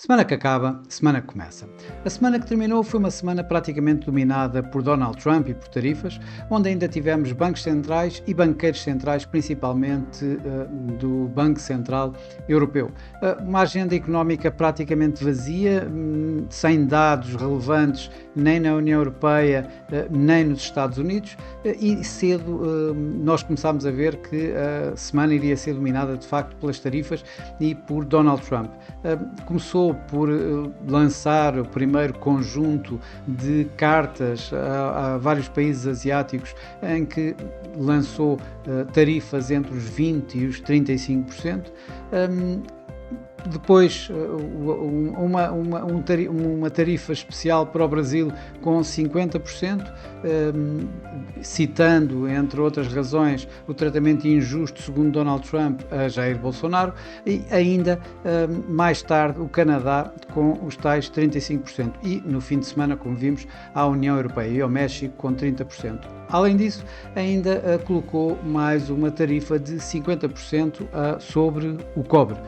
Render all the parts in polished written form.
Semana que acaba, semana que começa. A semana que terminou foi uma semana praticamente dominada por Donald Trump e por tarifas, onde ainda tivemos bancos centrais e banqueiros centrais, principalmente do Banco Central Europeu. Uma agenda económica praticamente vazia, sem dados relevantes nem na União Europeia, nem nos Estados Unidos, e cedo nós começámos a ver que a semana iria ser dominada de facto pelas tarifas e por Donald Trump. Começou por lançar o primeiro conjunto de cartas a vários países asiáticos em que lançou tarifas entre os 20% e os 35%. Depois, uma tarifa especial para o Brasil com 50%, citando, entre outras razões, o tratamento injusto, segundo Donald Trump, a Jair Bolsonaro, e ainda mais tarde o Canadá com os tais 35%. E, no fim de semana, como vimos, a União Europeia e o México com 30%. Além disso, ainda colocou mais uma tarifa de 50% sobre o cobre.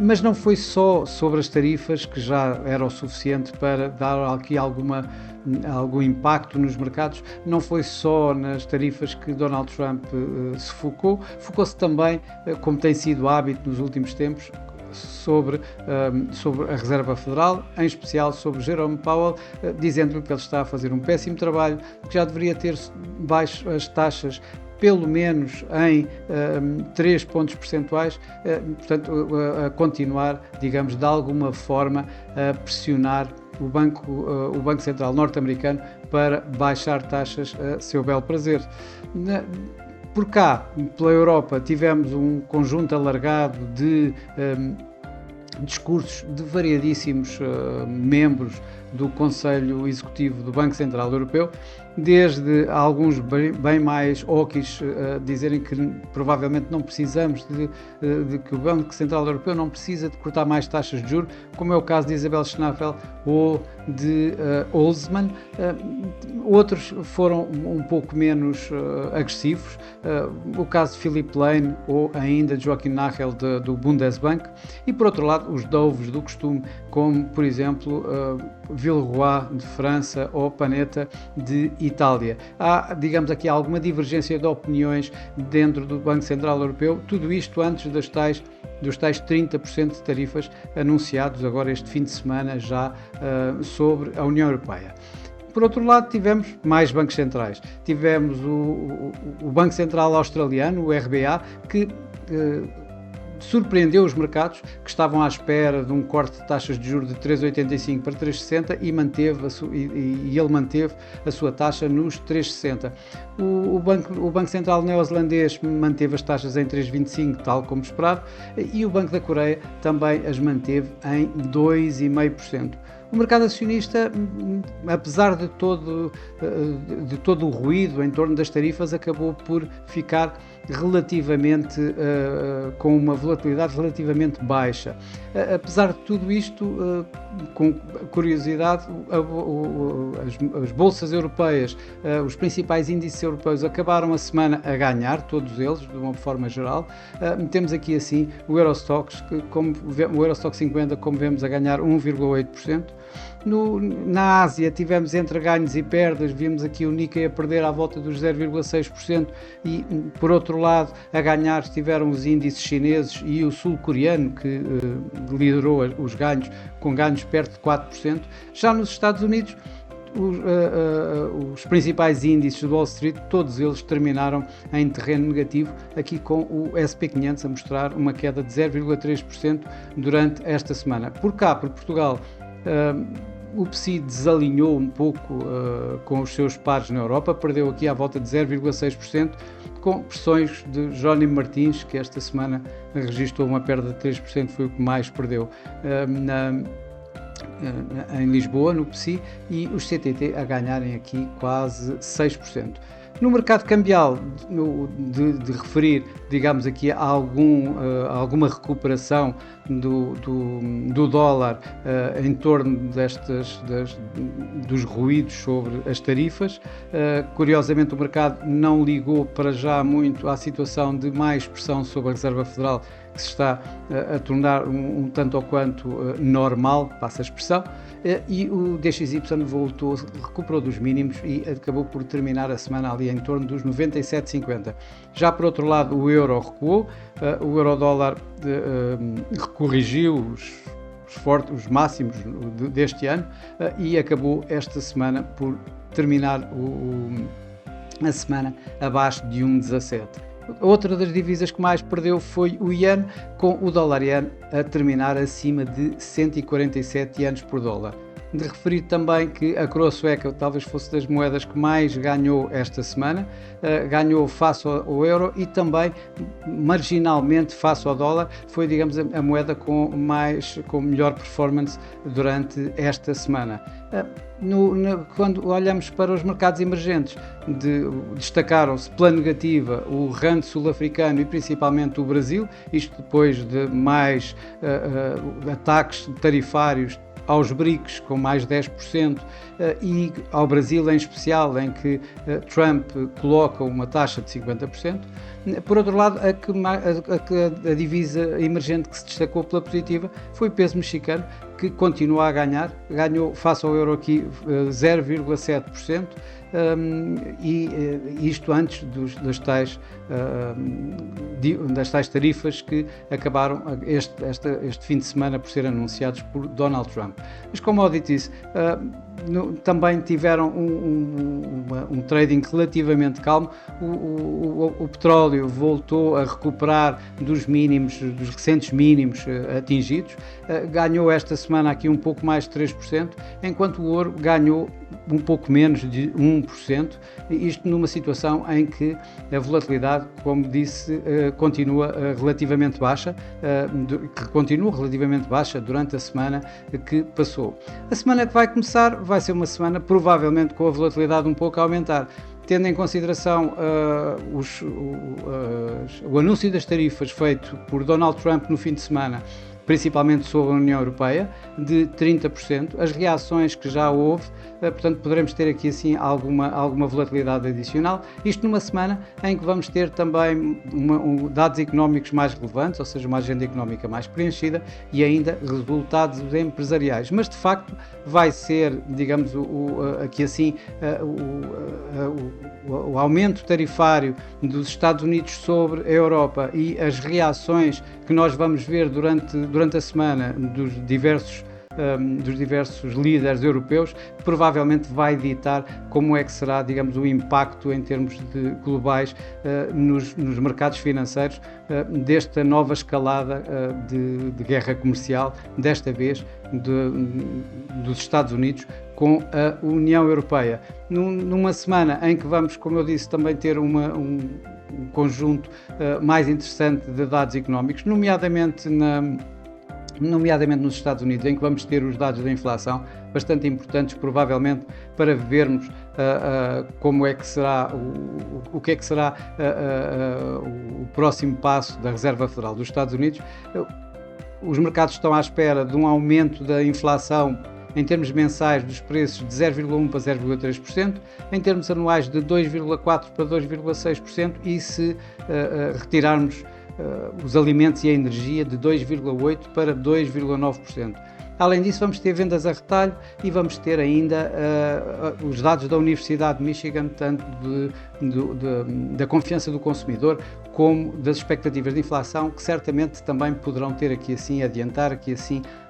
Mas não foi só sobre as tarifas, que já era o suficiente para dar aqui algum impacto nos mercados, não foi só nas tarifas que Donald Trump se focou-se também, como tem sido hábito nos últimos tempos, sobre a Reserva Federal, em especial sobre Jerome Powell, dizendo que ele está a fazer um péssimo trabalho, que já deveria ter baixo as taxas pelo menos em 3 pontos percentuais, portanto, a continuar, digamos, de alguma forma a pressionar o Banco Central norte-americano para baixar taxas a seu belo prazer. Por cá, pela Europa, tivemos um conjunto alargado de discursos de variadíssimos membros do Conselho Executivo do Banco Central Europeu, desde alguns bem mais hawkish dizerem que provavelmente não precisamos de que o Banco Central Europeu não precisa de cortar mais taxas de juros, como é o caso de Isabel Schnabel ou de Holzmann. Outros foram um pouco menos agressivos, o caso de Philipp Lane ou ainda de Joachim Nagel do Bundesbank, e por outro lado os dovos do costume, como por exemplo Villeroy de França ou Panetta de Itália. Há, digamos aqui, alguma divergência de opiniões dentro do Banco Central Europeu, tudo isto antes dos tais 30% de tarifas anunciados agora este fim de semana já sobre a União Europeia. Por outro lado, tivemos mais bancos centrais. Tivemos o Banco Central Australiano, o RBA, que surpreendeu os mercados, que estavam à espera de um corte de taxas de juros de 3,85 para 3,60 e ele manteve a sua taxa nos 3,60. O Banco Central neozelandês manteve as taxas em 3,25, tal como esperado, e o Banco da Coreia também as manteve em 2,5%. O mercado acionista, apesar de todo o ruído em torno das tarifas, acabou por ficar relativamente com uma volatilidade relativamente baixa. Apesar de tudo isto, com curiosidade, as bolsas europeias, os principais índices europeus acabaram a semana a ganhar, todos eles, de uma forma geral. Temos aqui assim o Eurostoxx, o Eurostoxx 50, como vemos, a ganhar 1,8%. Na Ásia tivemos entre ganhos e perdas, vimos aqui o Nikkei a perder à volta dos 0,6% e, por outro lado, a ganhar estiveram os índices chineses e o sul-coreano, que liderou os ganhos, com ganhos perto de 4%. Já nos Estados Unidos, os principais índices do Wall Street, todos eles terminaram em terreno negativo, aqui com o SP500 a mostrar uma queda de 0,3% durante esta semana. Por cá, por Portugal, o PSI desalinhou um pouco com os seus pares na Europa, perdeu aqui à volta de 0,6%, com pressões de Jerónimo Martins, que esta semana registrou uma perda de 3%, foi o que mais perdeu em Lisboa, no PSI, e os CTT a ganharem aqui quase 6%. No mercado cambial, de referir, digamos aqui, a alguma recuperação do dólar em torno dos ruídos sobre as tarifas. Curiosamente, o mercado não ligou para já muito à situação de mais pressão sobre a Reserva Federal, que se está a tornar um tanto ou quanto normal, passa a expressão, e o DXY recuperou dos mínimos e acabou por terminar a semana ali em torno dos 97,50. Já por outro lado, o euro recuou, o euro-dólar corrigiu os máximos deste ano e acabou esta semana por terminar a semana abaixo de 1,17. Outra das divisas que mais perdeu foi o iene, com o dólar-iene a terminar acima de 147 ienes por dólar. De referir também que a coroa sueca talvez fosse das moedas que mais ganhou esta semana, ganhou face ao euro e também marginalmente face ao dólar, foi, digamos, a moeda com melhor performance durante esta semana. Quando olhamos para os mercados emergentes, destacaram-se pela negativa o rand sul-africano e principalmente o Brasil, isto depois de mais ataques tarifários aos BRICS com mais 10% e ao Brasil em especial, em que Trump coloca uma taxa de 50%. Por outro lado, a divisa emergente que se destacou pela positiva foi o peso mexicano, que continua a ganhar, ganhou face ao euro aqui 0,7%, e isto antes das tais tarifas que acabaram este fim de semana por ser anunciados por Donald Trump. As commodities também tiveram um trading relativamente calmo. O petróleo voltou a recuperar dos recentes mínimos atingidos, ganhou esta semana aqui um pouco mais de 3%, enquanto o ouro ganhou um pouco menos de 1%, isto numa situação em que a volatilidade, como disse, continua relativamente baixa, durante a semana que passou. A semana que vai começar vai ser uma semana provavelmente com a volatilidade um pouco a aumentar, tendo em consideração o anúncio das tarifas feito por Donald Trump no fim de semana, principalmente sobre a União Europeia, de 30%, as reações que já houve, portanto poderemos ter aqui assim alguma volatilidade adicional, isto numa semana em que vamos ter também dados económicos mais relevantes, ou seja, uma agenda económica mais preenchida e ainda resultados empresariais, mas de facto vai ser, digamos, aqui assim, o aumento tarifário dos Estados Unidos sobre a Europa e as reações que nós vamos ver durante a semana dos diversos líderes europeus, provavelmente vai ditar como é que será, digamos, o impacto em termos globais nos mercados financeiros desta nova escalada de guerra comercial, desta vez dos Estados Unidos com a União Europeia. Numa semana em que vamos, como eu disse, também ter um conjunto mais interessante de dados económicos, nomeadamente nos Estados Unidos, em que vamos ter os dados da inflação bastante importantes, provavelmente, para vermos como é que será o que é que será o próximo passo da Reserva Federal dos Estados Unidos. Os mercados estão à espera de um aumento da inflação em termos mensais dos preços de 0,1% para 0,3%, em termos anuais de 2,4% para 2,6% e se retirarmos os alimentos e a energia de 2,8% para 2,9%. Além disso, vamos ter vendas a retalho e vamos ter ainda os dados da Universidade de Michigan, tanto da confiança do consumidor como das expectativas de inflação, que certamente também poderão ter adiantar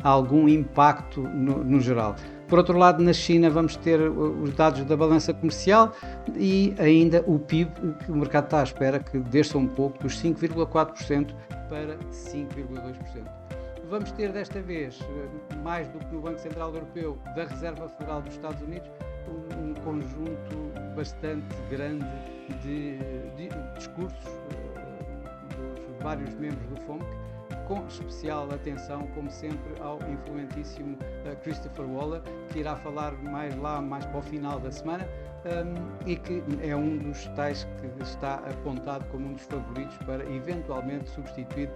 algum impacto no geral. Por outro lado, na China vamos ter os dados da balança comercial e ainda o PIB, que o mercado está à espera que desça um pouco dos 5,4% para 5,2%. Vamos ter desta vez, mais do que no Banco Central Europeu, da Reserva Federal dos Estados Unidos, um conjunto bastante grande de discursos dos vários membros do FOMC, com especial atenção, como sempre, ao influentíssimo Christopher Waller, que irá falar mais para o final da semana, e que é um dos tais que está apontado como um dos favoritos para eventualmente substituir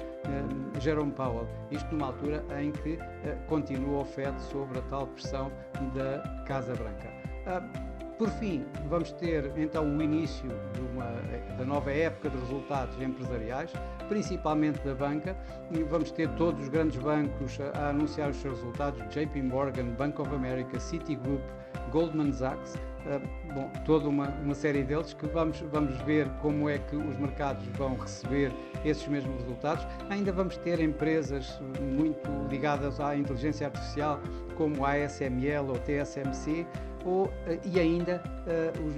Jerome Powell, isto numa altura em que continua o FED sobre a tal pressão da Casa Branca. Por fim, vamos ter então o início da nova época de resultados empresariais, principalmente da banca, e vamos ter todos os grandes bancos a anunciar os seus resultados: JP Morgan, Bank of America, Citigroup, Goldman Sachs, toda uma série deles, que vamos ver como é que os mercados vão receber esses mesmos resultados. Ainda vamos ter empresas muito ligadas à inteligência artificial, como a ASML ou TSMC, e ainda os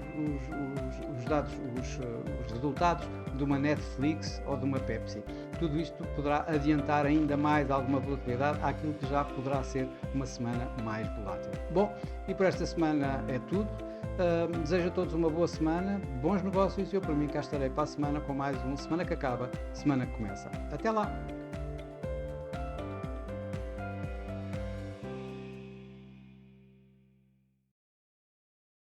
resultados de uma Netflix ou de uma Pepsi. Tudo isto poderá adiantar ainda mais alguma volatilidade àquilo que já poderá ser uma semana mais volátil. Bom, e por esta semana é tudo. Desejo a todos uma boa semana, bons negócios, e eu por mim cá estarei para a semana com mais um Semana que Acaba, Semana que Começa. Até lá!